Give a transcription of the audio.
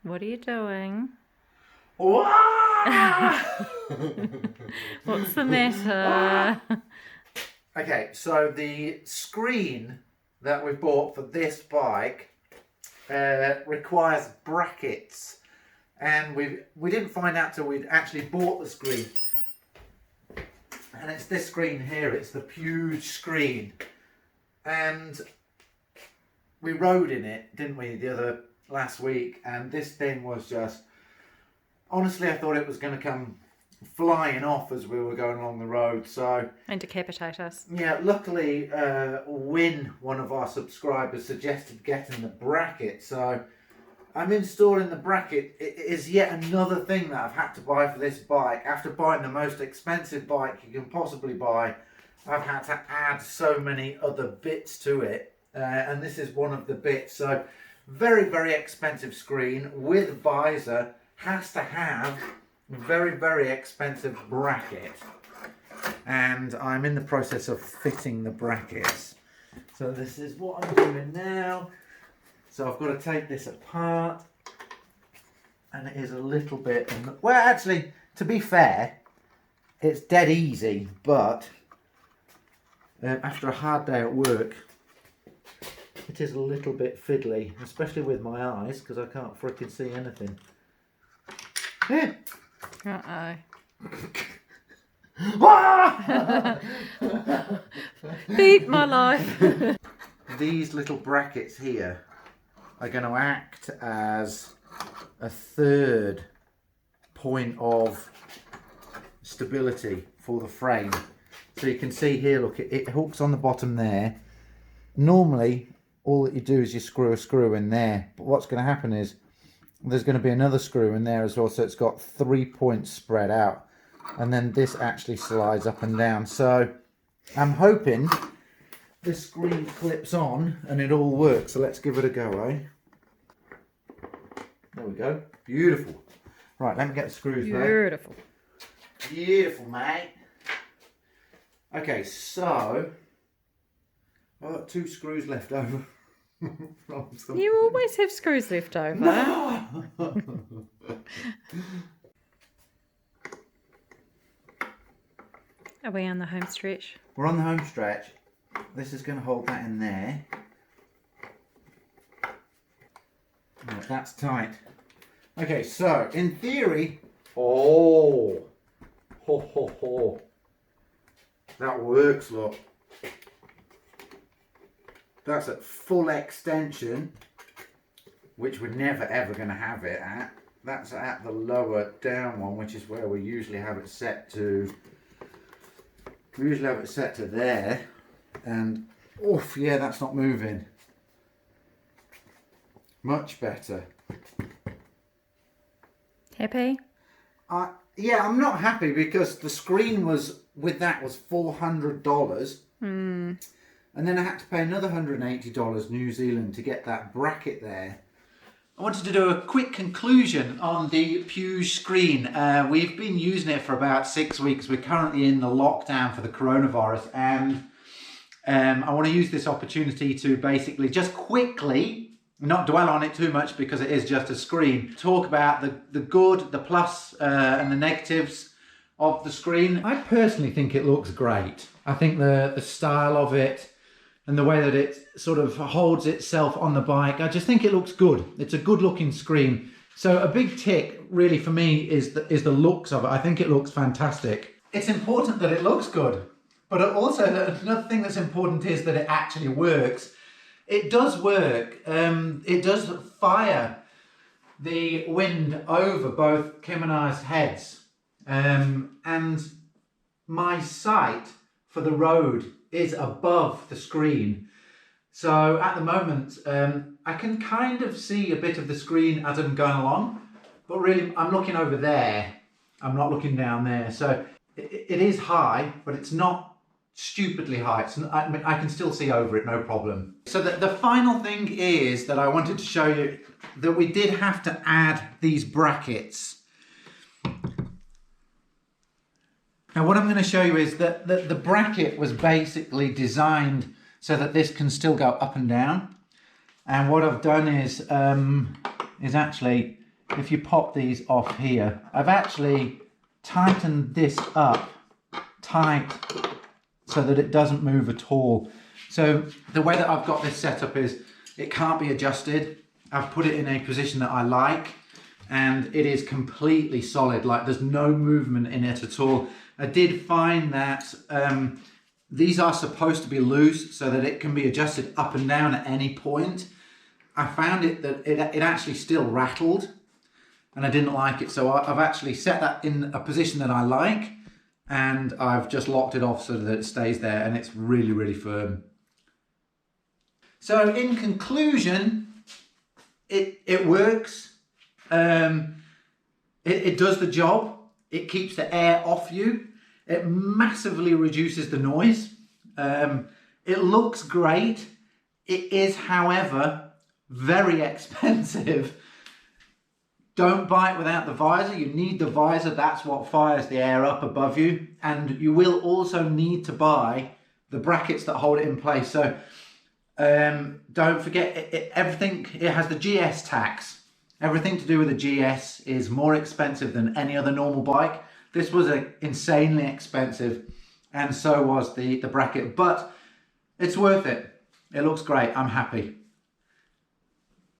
What are you doing? What's What's the matter? Okay, so the screen that we bought for this bike requires brackets, and we didn't find out till we'd actually bought the screen. And it's this screen here, it's the Puig screen. And we rode in it, didn't we, last week, and this thing was just, honestly, I thought it was going to come flying off as we were going along the road. So, And decapitate us. yeah, luckily Win, one of our subscribers, suggested getting the bracket, so I'm installing the bracket. It is yet another thing that I've had to buy for this bike. After buying the most expensive bike you can possibly buy, I've had to add so many other bits to it, and this is one of the bits. So very, very expensive screen with visor, has to have very, very expensive bracket, and I'm in the process of fitting the brackets. So this is what I'm doing now. So I've got to take this apart, and it is a little bit, well, actually, to be fair, it's dead easy, but after a hard day at work, it is a little bit fiddly, especially with my eyes, because I can't frickin' see anything. Yeah. Uh-oh. Beat my life. These little brackets here are going to act as a third point of stability for the frame. So you can see here, look, it hooks on the bottom there. Normally, all that you do is you screw a screw in there. But what's going to happen is there's going to be another screw in there as well. So it's got 3 points spread out. And then this actually slides up and down. So I'm hoping this screen clips on and it all works. So let's give it a go, eh? There we go. Beautiful. Right, let me get the screws there. Beautiful. Beautiful, mate. Okay, so I've got 2 screws left over. You always have screws left over. No! Are we on the home stretch? We're on the home stretch. This is going to hold that in there. Right, that's tight. Okay, so in theory, ho ho ho, that works. Look, that's at full extension, which we're never ever going to have it at. That's at the lower down one, which is where we usually have it set to. We usually have it set to there, and oof, yeah, that's not moving. Much better. Happy? Yeah, I'm not happy because the screen was $400, and then I had to pay another $180 New Zealand to get that bracket there. I wanted to do a quick conclusion on the Puig screen. We've been using it for about 6 weeks. We're currently in the lockdown for the coronavirus, and I want to use this opportunity to basically just quickly, not dwell on it too much because it is just a screen, talk about the good, the plus and the negatives of the screen. I personally think it looks great. I think the style of it and the way that it sort of holds itself on the bike, I just think it looks good. It's a good looking screen. So a big tick really for me is the looks of it. I think it looks fantastic. It's important that it looks good, but also another thing that's important is that it actually works. It does work. It does fire the wind over both Kim and I's heads. And my sight for the road is above the screen. So at the moment, I can kind of see a bit of the screen as I'm going along, but really I'm looking over there. I'm not looking down there. So it is high, but it's not stupidly high. I can still see over it, no problem. So the final thing is that I wanted to show you that we did have to add these brackets. Now what I'm going to show you is that the bracket was basically designed so that this can still go up and down. And what I've done is actually if you pop these off here, I've actually tightened this up tight so that it doesn't move at all. So the way that I've got this set up is it can't be adjusted. I've put it in a position that I like, and it is completely solid. Like, there's no movement in it at all. I did find that these are supposed to be loose so that it can be adjusted up and down at any point. I found it that it actually still rattled, and I didn't like it. So I've actually set that in a position that I like, and I've just locked it off so that it stays there, and it's really, really firm. So in conclusion, it works. It does the job. It keeps the air off you. It massively reduces the noise. It looks great. It is, however, very expensive. Don't buy it without the visor. You need the visor. That's what fires the air up above you. And you will also need to buy the brackets that hold it in place. So don't forget, everything, it has the GS tax. Everything to do with the GS is more expensive than any other normal bike. This was insanely expensive, and so was the bracket, but it's worth it. It looks great. I'm happy.